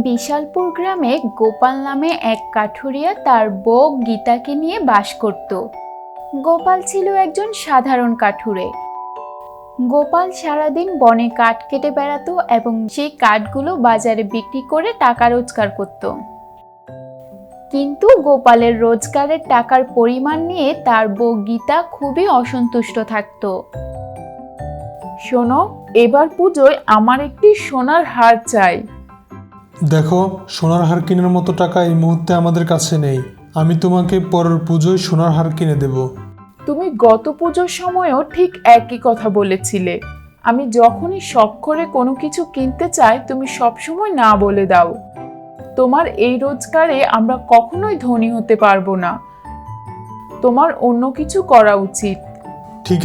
বিশালপুর গ্রামে গোপাল নামে এক কাঠুরিয়া তার বউ গীতাকে নিয়ে বাস করত। গোপাল ছিল একজন সাধারণ কাঠুরে। গোপাল সারাদিন বনে কাঠ কেটে বেড়াতো এবং সেই কাঠগুলো বাজারে বিক্রি করে টাকা রোজগার করত। কিন্তু গোপালের রোজগারের টাকার পরিমাণ নিয়ে তার বউ গীতা খুবই অসন্তুষ্ট থাকত। শোনো, এবার পুজোয় আমার একটি সোনার হার চাই। দেখো, সোনার হার কেনার মতো টাকা এই মুহূর্তে আমাদের কাছে নেই। আমি তোমাকে পরের পুজোয় সোনার হার কিনে দেব। তুমি গত পুজোর সময়ও ঠিক একই কথা বলেছিলে। আমি যখনই শখ করে কোনো কিছু কিনতে চাই তুমি সবসময় না বলে দাও। তোমার এই রোজগারে আমরা কখনোই ধনী হতে পারবো না। তোমার অন্য কিছু করা উচিত। ঠিক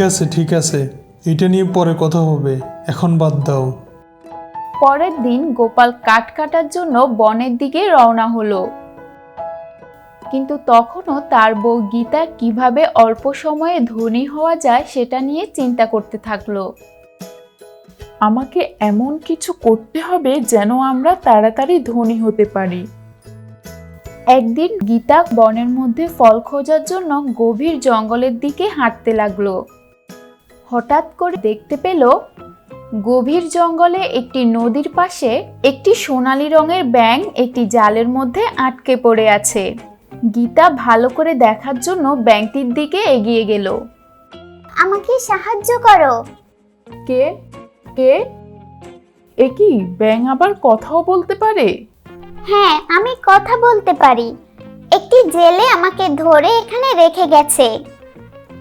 আছে, এটা নিয়ে পরে কথা হবে, এখন বাদ দাও। পরের দিন গোপাল কাঠ কাটার জন্য বনের দিকে রওনা হলো। কিন্তু তখনও তার বউ গীতা কিভাবে অল্প সময়ে ধনী হওয়া যায় সেটা নিয়ে চিন্তা করতে থাকলো। আমাকে এমন কিছু করতে হবে যেন আমরা তাড়াতাড়ি ধনী হতে পারি। একদিন গীতা বনের মধ্যে ফল খোঁজার জন্য গভীর জঙ্গলের দিকে হাঁটতে লাগলো। হঠাৎ করে দেখতে পেল গভীর জঙ্গলে একটি নদীর পাশে একটি সোনালী রঙের ব্যাঙ একটি জালের মধ্যে আটকে পড়ে আছে। গীতা ভালো করে দেখার জন্য ব্যাঙটির দিকে এগিয়ে গেল। আমাকে সাহায্য করো। কে কে এ কি, ব্যাঙ আবার কথাও বলতে পারে? হ্যাঁ, আমি কথা বলতে পারি। একটি জেলে আমাকে ধরে এখানে রেখে গেছে।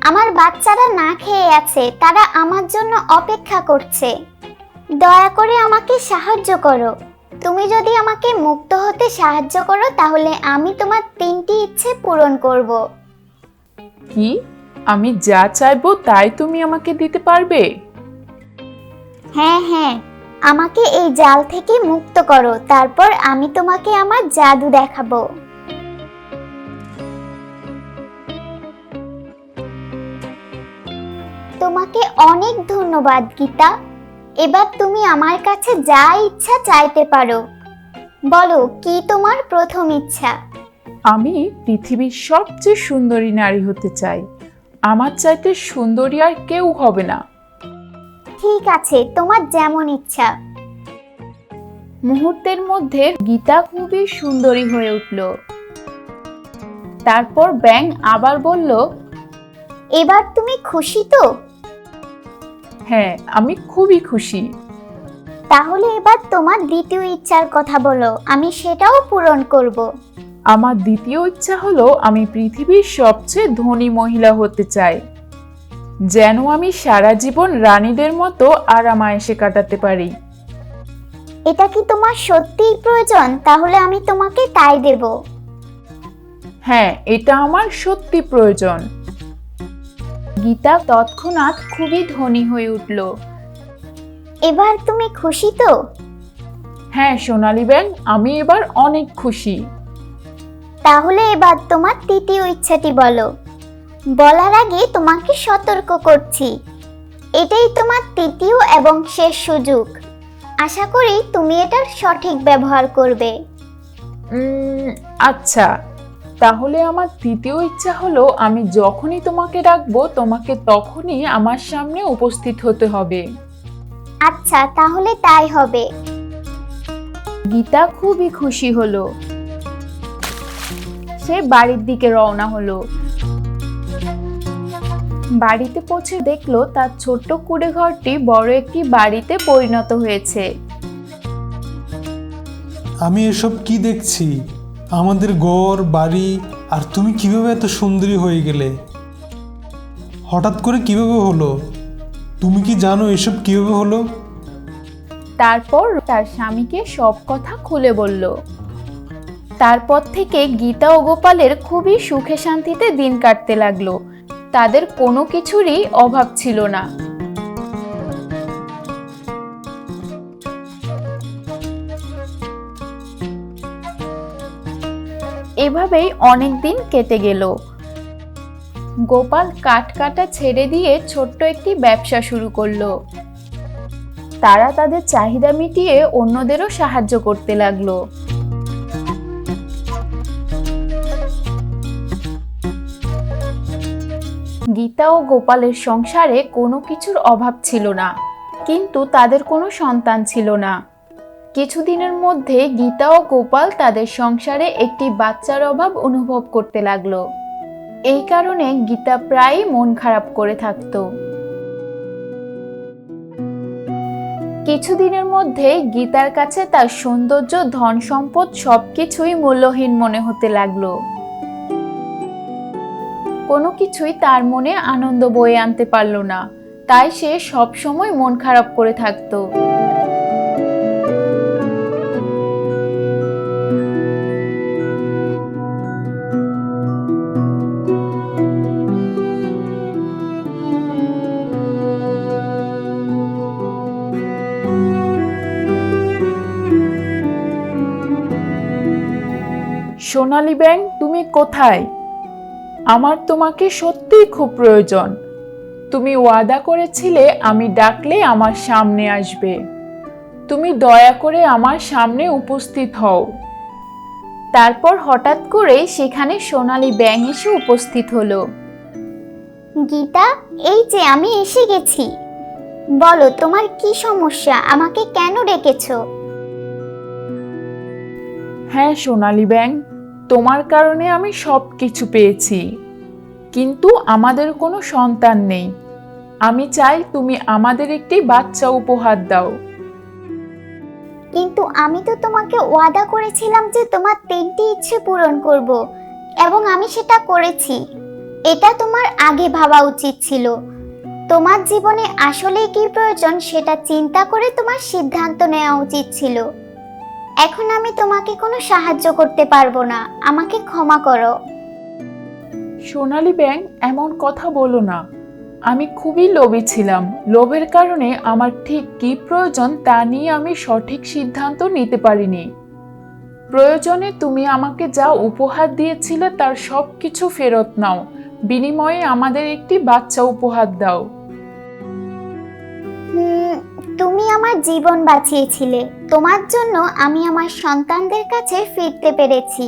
আমার বাচ্চারা না খেয়ে আছে, তারা আমার জন্য অপেক্ষা করছে। দয়া করে আমাকে সাহায্য করো। তুমি যদি আমাকে মুক্ত হতে সাহায্য করো তাহলে আমি তোমার 3টি ইচ্ছে পূরণ করব। কি, আমি যা চাইবো তাই তুমি আমাকে দিতে পারবে? হ্যাঁ, আমাকে এই জাল থেকে মুক্ত করো, তারপর আমি তোমাকে আমার জাদু দেখাবো। তোমাকে অনেক ধন্যবাদ গীতা। এবার তুমি আমার কাছে যা ইচ্ছা চাইতে পারো। বলো, কি তোমার প্রথম ইচ্ছা? আমি পৃথিবীর সবচেয়ে সুন্দরী নারী হতে চাই। আমার চাইতে সুন্দরী আর কেউ হবে না। ঠিক আছে, তোমার যেমন ইচ্ছা। মুহূর্তের মধ্যে গীতা খুবই সুন্দরী হয়ে উঠল। তারপর ব্যাঙ আবার বলল, এবার তুমি খুশি তো? হ্যাঁ, আমি খুবই খুশি। তাহলে এবার তোমার দ্বিতীয় ইচ্ছার কথা বলো, আমি সেটাও পূরণ করব। আমার দ্বিতীয় ইচ্ছা হলো আমি পৃথিবীর সবচেয়ে ধনী মহিলা হতে চাই, যেন আমি সারা জীবন রানীদের মতো আরাম-আয়েশে কাটাতে পারি। এটা কি তোমার সত্যিই প্রয়োজন? তাহলে আমি তোমাকে তাই দেব। হ্যাঁ, এটা আমার সত্যি প্রয়োজন। গীতা তৎক্ষণাৎ খুবই ধনী হয়ে উঠল। এবার তুমি খুশি তো? হ্যাঁ সোনালী ব্যাঙ, আমি এবার অনেক খুশি। তাহলে এবার তোমার তৃতীয় ইচ্ছাটি বলো। বলার আগে তোমাকে সতর্ক করছি, এটাই তোমার তৃতীয় এবং শেষ সুযোগ। আশা করি তুমি এটার সঠিক ব্যবহার করবে। আচ্ছা, তাহলে আমার তৃতীয় ইচ্ছা হলো আমি যখনই তোমাকে ডাকবো তোমাকে তখনই আমার সামনে উপস্থিত হতে হবে। আচ্ছা, তাহলে তাই হবে। গীতা খুবই খুশি হলো। সে বাড়ির দিকে রওনা হলো। বাড়িতে পৌঁছে দেখলো তার ছোট্ট কুঁড়ে ঘরটি বড় একটি বাড়িতে পরিণত হয়েছে। আমি এসব কি দেখছি? আমাদের ঘর বাড়ি, আর তুমি কিভাবে এত সুন্দরী হয়ে গেলে? হঠাৎ করে কিভাবে হলো? তুমি কি জানো এসব কিভাবে হলো? তারপর তার স্বামীকে সব কথা খুলে বলল। তারপর থেকে গীতা ও গোপালের খুবই সুখে শান্তিতে দিন কাটতে লাগলো। তাদের কোনো কিছুরই অভাব ছিল না। এভাবেই অনেক দিন কেটে গেল। গোপাল কাঠ কাটা ছেড়ে দিয়ে ছোট্ট একটি ব্যবসা শুরু করলো। তারা তাদের চাহিদা মিটিয়ে অন্যদেরও সাহায্য করতে লাগলো। গীতা ও গোপালের সংসারে কোনো কিছুর অভাব ছিল না, কিন্তু তাদের কোনো সন্তান ছিল না। কিছুদিনের মধ্যে গীতা ও গোপাল তাদের সংসারে একটি বাচ্চার অভাব অনুভব করতে লাগলো। এই কারণে গীতা প্রায়ই মন খারাপ করে থাকতো। কিছুদিনের মধ্যে গীতার কাছে তার সৌন্দর্য, ধন সম্পদ সবকিছুই মূল্যহীন মনে হতে লাগলো। কোনো কিছুই তার মনে আনন্দ বয়ে আনতে পারল না, তাই সে সব সময় মন খারাপ করে থাকতো। সোনালী ব্যাঙ, তুমি কোথায়? আমার তোমাকে সত্যিই খুব প্রয়োজন। তুমি ওয়াদা করেছিলে আমি ডাকলে আমার সামনে আসবে। তুমি দয়া করে আমার সামনে উপস্থিত হও। তারপর হঠাৎ করে সেখানে সোনালী ব্যাঙ এসে উপস্থিত হলো। গীতা, এই যে আমি এসে গেছি। বলো, তোমার কি সমস্যা? আমাকে কেন ডেকেছো? হ্যাঁ সোনালী ব্যাঙ, তোমার কারণে আমি সব কিছু পেয়েছি, কিন্তু আমাদের কোনো সন্তান নেই। আমি চাই তুমি আমাদের একটি বাচ্চা উপহার দাও। কিন্তু আমি তো তোমাকে ওয়াদা করেছিলাম যে তোমার 3টি ইচ্ছে পূরণ করব, এবং আমি সেটা করেছি। এটা তোমার আগে ভাবা উচিত ছিল। তোমার জীবনে আসলে কি প্রয়োজন সেটা চিন্তা করে তোমার সিদ্ধান্ত নেওয়া উচিত ছিল। এখন আমি তোমাকে কোনো সাহায্য করতে পারবো না, আমাকে ক্ষমা করো। সোনালী ব্যাঙ, এমন কথা বলো না। আমি খুবই লোভী ছিলাম। লোভের কারণে আমার ঠিক কী প্রয়োজন তা নিয়ে আমি সঠিক সিদ্ধান্ত নিতে পারিনি। প্রয়োজনে তুমি আমাকে যা উপহার দিয়েছিলে তার সব কিছু ফেরত নাও, বিনিময়ে আমাদের একটি বাচ্চা উপহার দাও। তুমি আমার জীবন বাঁচিয়েছিলে, তোমার জন্য আমি আমার সন্তানদের কাছে ফিরতে পেরেছি।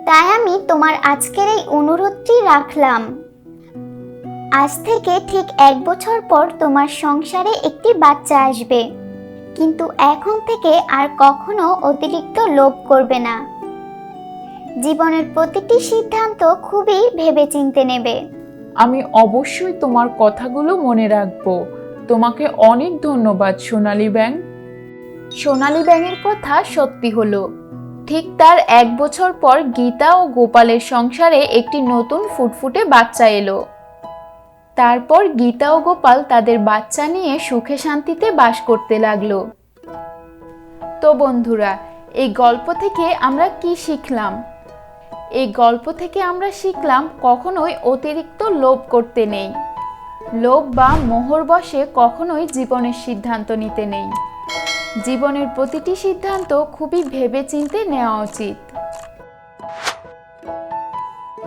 তাই আমি তোমার আজকের এই অনুরোধটি রাখলাম। আজ থেকে ঠিক 1 বছর পর তোমার সংসারে একটি বাচ্চা আসবে, কিন্তু এখন থেকে আর কখনো অতিরিক্ত লোভ করবে না। জীবনের প্রতিটি সিদ্ধান্ত খুবই ভেবেচিন্তে নেবে। আমি অবশ্যই তোমার কথাগুলো মনে রাখবো। তোমাকে অনেক ধন্যবাদ সোনালী ব্যাঙ। সোনালী ব্যাঙের কথা সত্যি হলো। ঠিক তার 1 বছর পর গীতা ও গোপালের সংসারে একটি নতুন ফুটফুটে বাচ্চা এলো। তারপর গীতা ও গোপাল তাদের বাচ্চা নিয়ে সুখে শান্তিতে বাস করতে লাগলো। তো বন্ধুরা, এই গল্প থেকে আমরা কি শিখলাম? এই গল্প থেকে আমরা শিখলাম কখনোই অতিরিক্ত লোভ করতে নেই। লোভ বা মোহর বশে কখনোই জীবনের সিদ্ধান্ত নিতে নেই। জীবনের প্রতিটি সিদ্ধান্ত খুবই ভেবেচিন্তে নেওয়া উচিত।